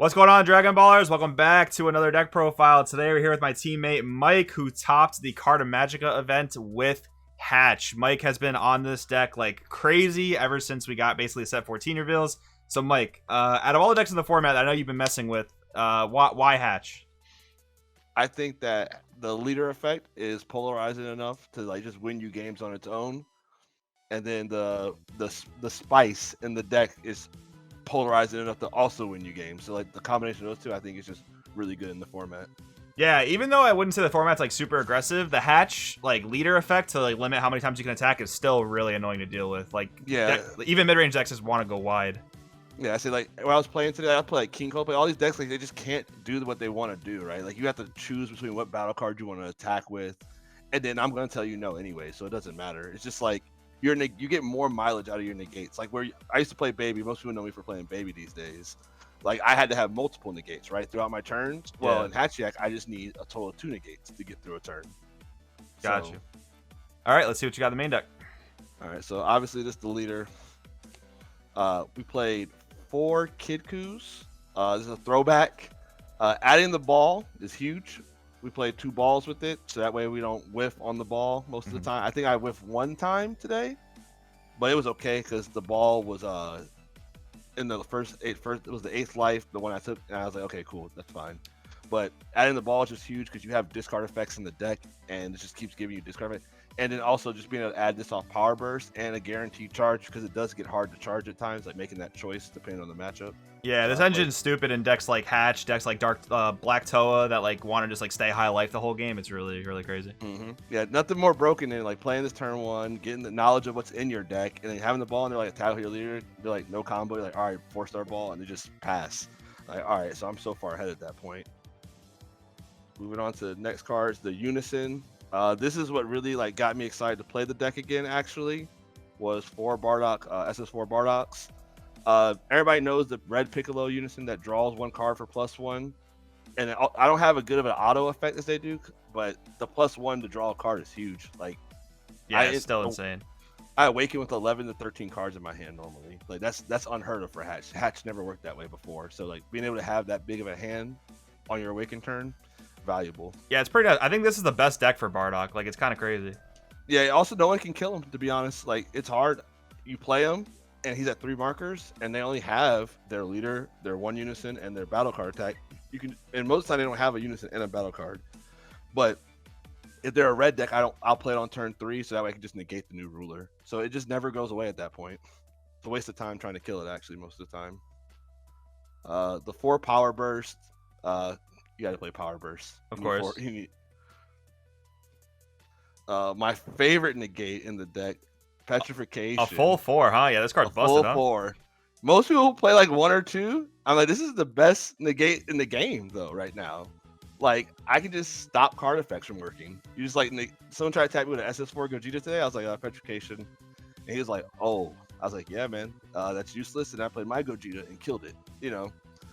What's going on, Dragon Ballers? Welcome back to another deck profile. Today we're here with my teammate Mike, who topped the Carta Magica event with Hatch. Mike has been on this deck like crazy ever since we got basically set 14 reveals. So Mike, out of all the decks in the format that I know you've been messing with, why Hatch? I think that the leader effect is polarizing enough to like just win you games on its own, and then the spice in the deck is polarizing enough to also win you games. So like the combination of those two, I think is just really good in the format. Yeah, even though I wouldn't say the format's like super aggressive, the Hatch like leader effect to like limit how many times you can attack is still really annoying to deal with. Like, Yeah, even mid-range decks just want to go wide. yeah. I say like when I was playing today, I play like King Coldplay. All these decks like they just can't do what they want to do, right? Like you have to choose between what battle card you want to attack with, and then I'm gonna tell you no anyway, so it doesn't matter. It's just like you get more mileage out of your negates. Like where I used to play Baby. Most people know me for playing Baby these days. Like I had to have multiple negates right throughout my turns. Well, in Hatchhyak, I just need a total of 2 negates to get through a turn. Got you. All right, let's see what you got in the main deck. All right, so obviously this is the leader. We played 4 Kid Coups. This is a throwback. Adding the ball is huge. We played 2 balls with it, so that way we don't whiff on the ball most of the time. I think I whiffed 1 time today, but it was okay because the ball was in the first it was the 8th life, the one I took, and I was like, okay, cool, that's fine. But adding the ball is just huge because you have discard effects in the deck, and it just keeps giving you discard effects. And then also just being able to add this off Power Burst and a guaranteed charge because it does get hard to charge at times, like making that choice depending on the matchup. Yeah, this engine's stupid in decks like Hatch, decks like Black Toa that like want to just like stay high life the whole game. It's really, really crazy. Yeah, nothing more broken than like playing this turn 1, getting the knowledge of what's in your deck, and then having the ball and they're like attack your leader. They're like no combo. You're like, all right, 4-star ball, and they just pass. Like, all right, so I'm so far ahead at that point. Moving on to the next cards, the Unison. This is what really like got me excited to play the deck again. Actually, was 4 Bardock, SS4 Bardocks. Everybody knows the red Piccolo Unison that draws 1 card for +1, and I don't have a good of an auto effect as they do, but the +1 to draw a card is huge. Like, yeah, it's still insane. I awaken with 11 to 13 cards in my hand normally. Like that's unheard of for Hatch. Hatch never worked that way before. So like being able to have that big of a hand on your awaken turn, valuable. Yeah, it's pretty. I think this is the best deck for Bardock. Like it's kind of crazy. Yeah. Also, no one can kill him. To be honest, like it's hard. You play him, and he's at 3 markers, and they only have their leader, their 1 Unison, and their battle card attack. You can, and most of the time they don't have a Unison and a battle card. But if they're a red deck, I'll play it on turn 3, so that way I can just negate the new ruler. So it just never goes away at that point. It's a waste of time trying to kill it, actually, most of the time. The 4 Power Burst, you got to play Power Burst. Of course. My favorite negate in the deck, Petrification. A full 4, huh? Yeah, this card's busted, huh? Full 4. Most people play like 1 or 2. I'm like, this is the best negate in the game, though, right now. Like, I can just stop card effects from working. You just like, someone tried to attack me with an SS4 Gogeta today. I was like, Petrification. And he was like, oh. I was like, yeah, man, that's useless. And I played my Gogeta and killed it, you know?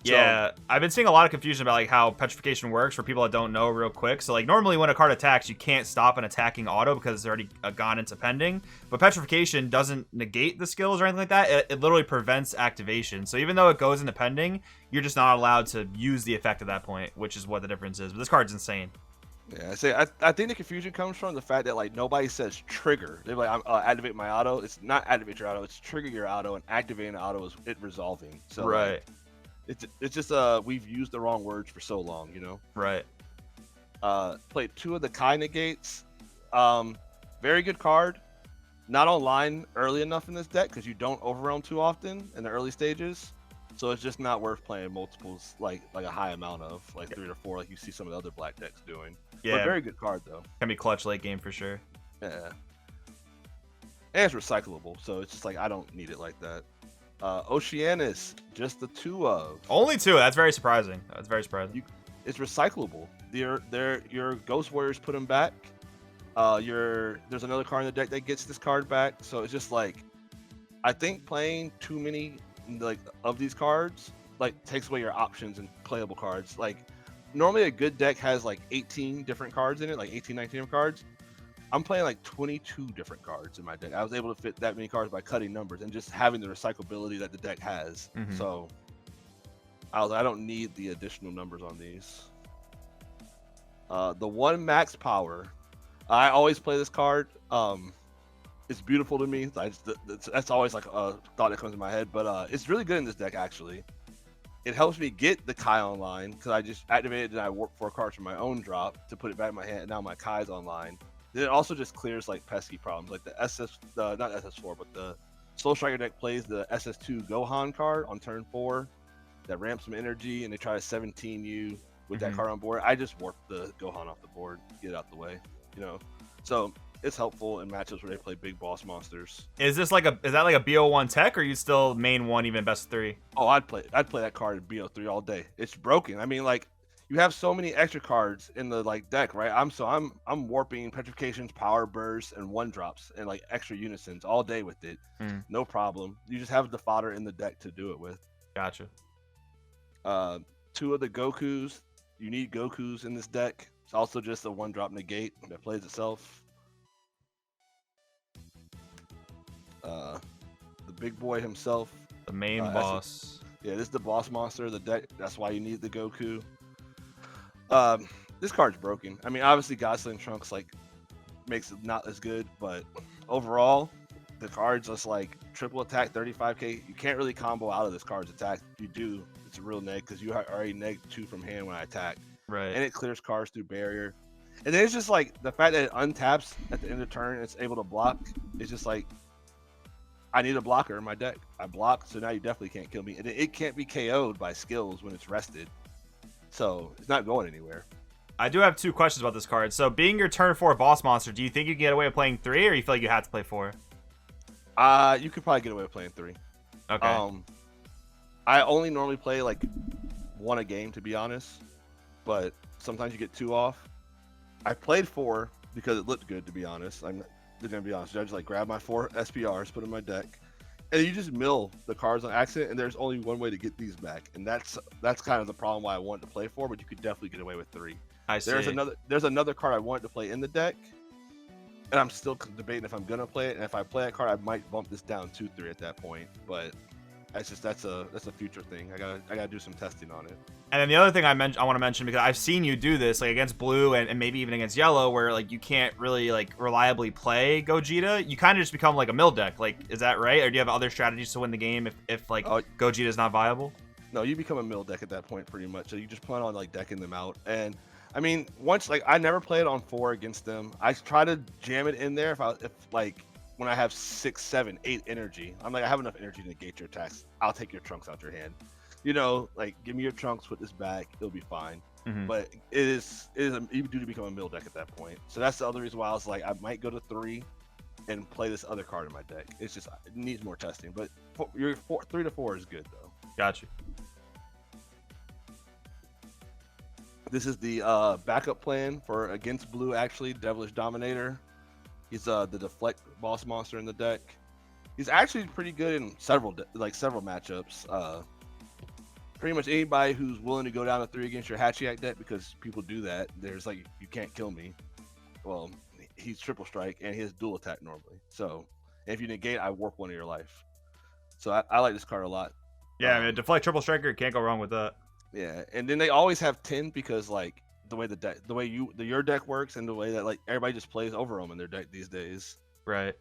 Yeah, I've been seeing a lot of confusion about like how Petrification works for people that don't know real quick. So like normally when a card attacks, you can't stop an attacking auto because it's already gone into pending. But Petrification doesn't negate the skills or anything like that. It literally prevents activation. So even though it goes into pending, you're just not allowed to use the effect at that point, which is what the difference is. But this card's insane. Yeah, I think the confusion comes from the fact that like nobody says trigger. They're like, activate my auto. It's not activate your auto. It's trigger your auto, and activating the auto is it resolving. So right. Like, it's just we've used the wrong words for so long, you know. Right. Played 2 of the Kai negates. Very good card. Not online early enough in this deck because you don't overwhelm too often in the early stages. So it's just not worth playing multiples like a high amount of like 3 to 4 like you see some of the other black decks doing. Yeah. But very good card though. Can be clutch late game for sure. Yeah. And it's recyclable, so it's just like I don't need it like that. Oceanus, just the 2 of. Only 2. That's very surprising. That's very surprising. It's recyclable. Your Ghost Warriors put them back. There's another card in the deck that gets this card back. So it's just like, I think playing too many like of these cards like takes away your options and playable cards. Like normally a good deck has like 18 different cards in it, like 18, 19 cards. I'm playing like 22 different cards in my deck. I was able to fit that many cards by cutting numbers and just having the recyclability that the deck has. So I don't need the additional numbers on these. The one max power. I always play this card. It's beautiful to me. That's always like a thought that comes in my head. But it's really good in this deck actually. It helps me get the Kai online because I just activated and I warped 4 cards from my own drop to put it back in my hand. And now my Kai's online. Then it also just clears like pesky problems, like not SS4, but the Soul Striker deck plays the SS2 Gohan card on turn 4 that ramps some energy, and they try to 17 you with that card on board. I just warp the Gohan off the board, get it out the way, you know. So it's helpful in matchups where they play big boss monsters. Is that like a BO1 tech, or are you still main 1 even best 3? Oh, I'd play that card in BO3 all day. It's broken. I mean, like, you have so many extra cards in the like deck, right? I'm warping petrifications, power bursts, and 1-drops and like extra unisons all day with it. No problem. You just have the fodder in the deck to do it with. Gotcha. 2 of the Gokus. You need Gokus in this deck. It's also just a 1-drop negate that plays itself. The big boy himself. The main boss. Yeah, this is the boss monster of the deck. That's why you need the Goku. This card's broken. I mean, obviously, Godsling Trunks like makes it not as good, but overall, the card's just like triple attack, 35k. You can't really combo out of this card's attack. If you do, it's a real neg because you already neg 2 from hand when I attack. Right. And it clears cards through barrier. And then it's just like the fact that it untaps at the end of turn, and it's able to block. It's just like, I need a blocker in my deck. I block, so now you definitely can't kill me. And it can't be KO'd by skills when it's rested. So it's not going anywhere. I do have 2 questions about this card. So being your turn 4 boss monster, do you think you can get away with playing 3, or you feel like you have to play 4? You could probably get away with playing 3. Okay. I only normally play like 1 a game, to be honest. But sometimes you get 2 off. I played 4 because it looked good, to be honest. I'm gonna be honest. I just like grab my 4 SPRs, put in my deck, and you just mill the cards on accident. And there's only one way to get these back, and that's kind of the problem why I wanted to play 4. But you could definitely get away with 3. I see. There's another card I wanted to play in the deck, and I'm still debating if I'm gonna play it. And if I play that card, I might bump this down 2-3 at that point. But that's a future thing. I gotta do some testing on it. And then the other thing I want to mention, because I've seen you do this like against blue and maybe even against yellow, where like you can't really like reliably play Gogeta. You kind of just become like a mill deck. Like, is that right? Or do you have other strategies to win the game if like Gogeta is not viable? No, you become a mill deck at that point pretty much. So you just plan on like decking them out. And I mean, once like I never played on 4 against them. I try to jam it in there if like when I have 6, 7, 8 energy. I'm like, I have enough energy to negate your attacks. I'll take your Trunks out your hand. You know, like, give me your Trunks, put this back, it'll be fine. But you do become a mill deck at that point. So that's the other reason why I was like, I might go to 3 and play this other card in my deck. It's just, it needs more testing. But your 3 to 4 is good though. Got you. This is the backup plan for against blue. Actually, Devilish Dominator. He's the deflect boss monster in the deck. He's actually pretty good in several matchups. Pretty much anybody who's willing to go down to 3 against your Hatchhyak deck, because people do that. There's like, you can't kill me. Well, he's triple strike and he has dual attack normally. So if you negate, I warp 1 of your life. So I like this card a lot. Yeah, I mean, deflect triple striker, can't go wrong with that. Yeah, and then they always have 10 because like the way your deck works and the way that like everybody just plays Overwhelm in their deck these days. Right.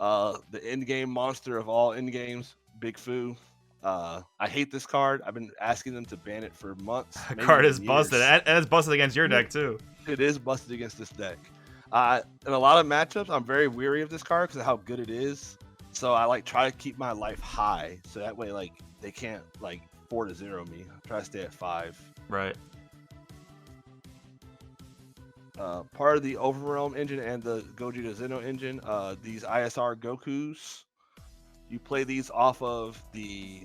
The end game monster of all end games, Big Fu. I hate this card. I've been asking them to ban it for months. The card is busted, and it's busted against your deck too. It is busted against this deck. In a lot of matchups, I'm very weary of this card because of how good it is. So I like try to keep my life high, so that way like they can't like 4-0 me. I try to stay at 5. Right. Part of the Overwhelm engine and the Gogeta Zeno engine, these ISR Gokus, you play these off of the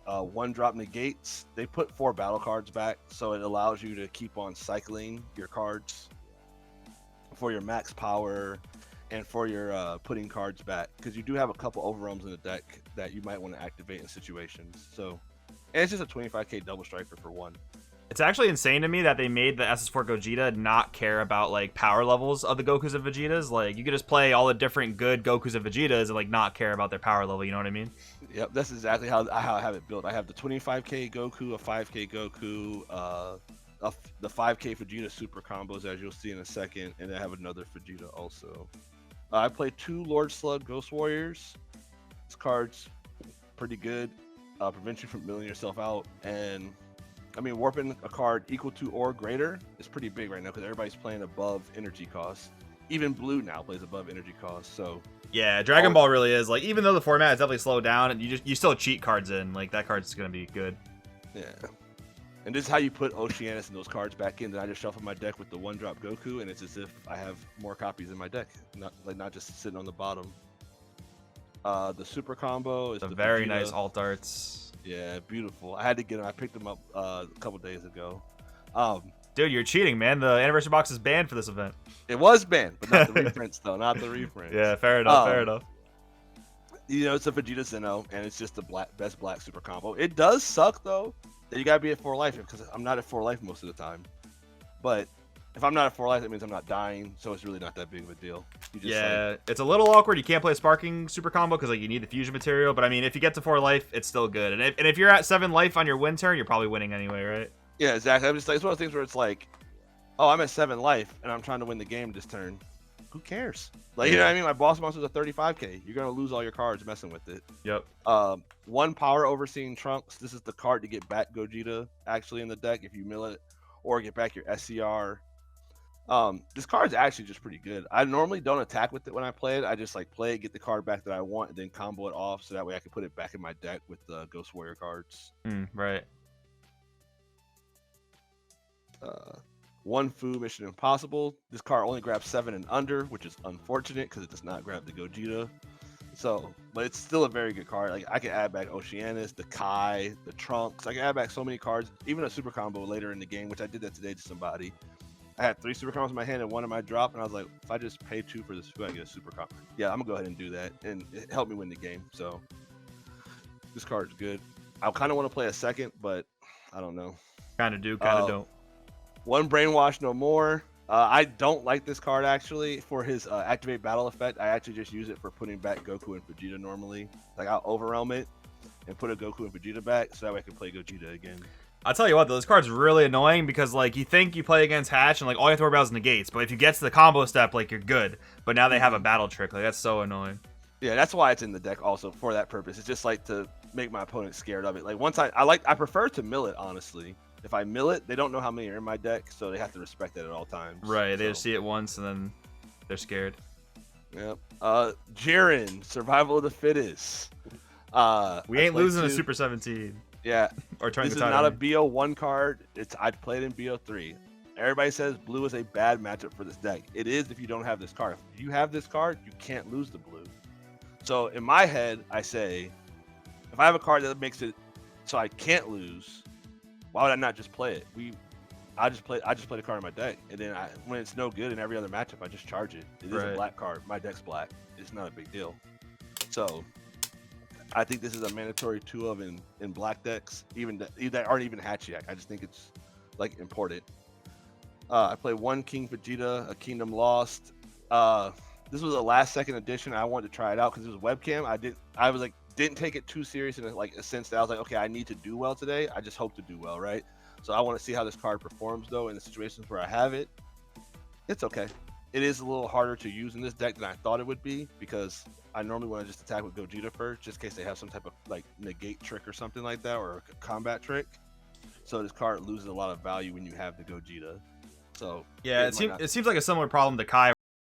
1-drop negates. They put 4 battle cards back, so it allows you to keep on cycling your cards for your max power and for your putting cards back, because you do have a couple Overwhelms in the deck that you might want to activate in situations. So, and it's just a 25k double striker for 1. It's actually insane to me that they made the SS4 Gogeta not care about like power levels of the Gokus and Vegetas. Like you could just play all the different good Gokus and Vegetas and like not care about their power level. You know what I mean? Yep, that's exactly how I have it built. I have the 25k Goku, a 5k Goku, the 5k Vegeta super combos, as you'll see in a second, and I have another Vegeta also. I play 2 Lord Slug Ghost Warriors. This card's pretty good. Prevents you from milling yourself out, and I mean, warping a card equal to or greater is pretty big right now because everybody's playing above energy cost. Even blue now plays above energy cost. So yeah, Dragon Ball really is like, even though the format is definitely slowed down, and you still cheat cards in. Like that card's gonna be good. Yeah, and this is how you put Oceanus and those cards back in. Then I just shuffle my deck with the 1-drop Goku, and it's as if I have more copies in my deck, not just sitting on the bottom. The super combo is the the very Vegeta. nice alt arts. Yeah, beautiful. I had to get them. I picked them up a couple days ago. Dude, you're cheating, man. The anniversary box is banned for this event. It was banned, but not the reprints though. Not the reprints. Yeah, fair enough. Fair enough. You know, it's a Vegeta Zeno, and it's just the best black super combo. It does suck though that you gotta be at 4 life because I'm not at 4 life most of the time. But if I'm not at 4 life, that means I'm not dying, so it's really not that big of a deal. Yeah, it's a little awkward. You can't play a sparking super combo because like you need the fusion material. But I mean, if you get to 4 life, it's still good. And if you're at 7 life on your win turn, you're probably winning anyway, right? Yeah, exactly. I'm just like, it's one of those things where it's like, oh, I'm at 7 life and I'm trying to win the game this turn. Who cares? Like, you know what I mean? My boss monster's a 35k. You're gonna lose all your cards messing with it. Yep. 1 power overseeing Trunks. This is the card to get back Gogeta actually in the deck if you mill it, or get back your SCR. This card's actually just pretty good. I normally don't attack with it when I play it. I just like play it, get the card back that I want, and then combo it off so that way I can put it back in my deck with the Ghost Warrior cards. Right. 1 Fu Mission Impossible. This card only grabs 7 and under, which is unfortunate because it does not grab the Gogeta. So, but it's still a very good card. Like I can add back Oceanus, the Kai, the Trunks. I can add back so many cards, even a super combo later in the game, which I did that today to somebody. I had 3 super combos in my hand and 1 in my drop, and I was like, if I just pay 2 for this food, I get a super combo. Yeah, I'm gonna go ahead and do that, and it helped me win the game. So this card's good. I kind of want to play a second, but I don't know. Kind of do, kind of don't. 1 Brainwash No More. I don't like this card actually for his activate battle effect. I actually just use it for putting back Goku and Vegeta normally. Like I'll overwhelm it and put a Goku and Vegeta back so that way I can play Gogeta again. I'll tell you what, though, this card's really annoying because, like, you think you play against Hatch and, like, all you have to worry about is negates. But if you get to the combo step, like, you're good. But now they have a battle trick. Like, that's so annoying. Yeah, that's why it's in the deck also for that purpose. It's just, like, to make my opponent scared of it. Like, once I prefer to mill it, honestly. If I mill it, they don't know how many are in my deck, so they have to respect that at all times. Right, they just see it once and then they're scared. Yep. Jiren, Survival of the Fittest. We ain't losing a Super 17. Yeah. Or this is not a BO1 card. I'd play it in BO3. Everybody says blue is a bad matchup for this deck. It is if you don't have this card. If you have this card, you can't lose the blue. So in my head, I say, if I have a card that makes it so I can't lose, why would I not just play it? I just play the card in my deck, and then when it's no good in every other matchup, I just charge it. It is a black card. My deck's black. It's not a big deal. So I think this is a mandatory 2 of in black decks, even that aren't even Hatchhyak. I just think it's like important. I play 1 King Vegeta, a Kingdom Lost. This was a last second edition. I wanted to try it out because it was webcam. I didn't take it too serious in a sense that I was like, okay, I need to do well today. I just hope to do well, right? So I want to see how this card performs though in the situations where I have it. It's okay. It is a little harder to use in this deck than I thought it would be because I normally want to just attack with Gogeta first, just in case they have some type of like negate trick or something like that, or a combat trick. So this card loses a lot of value when you have the Gogeta. So yeah, it seems like a similar problem to Kai,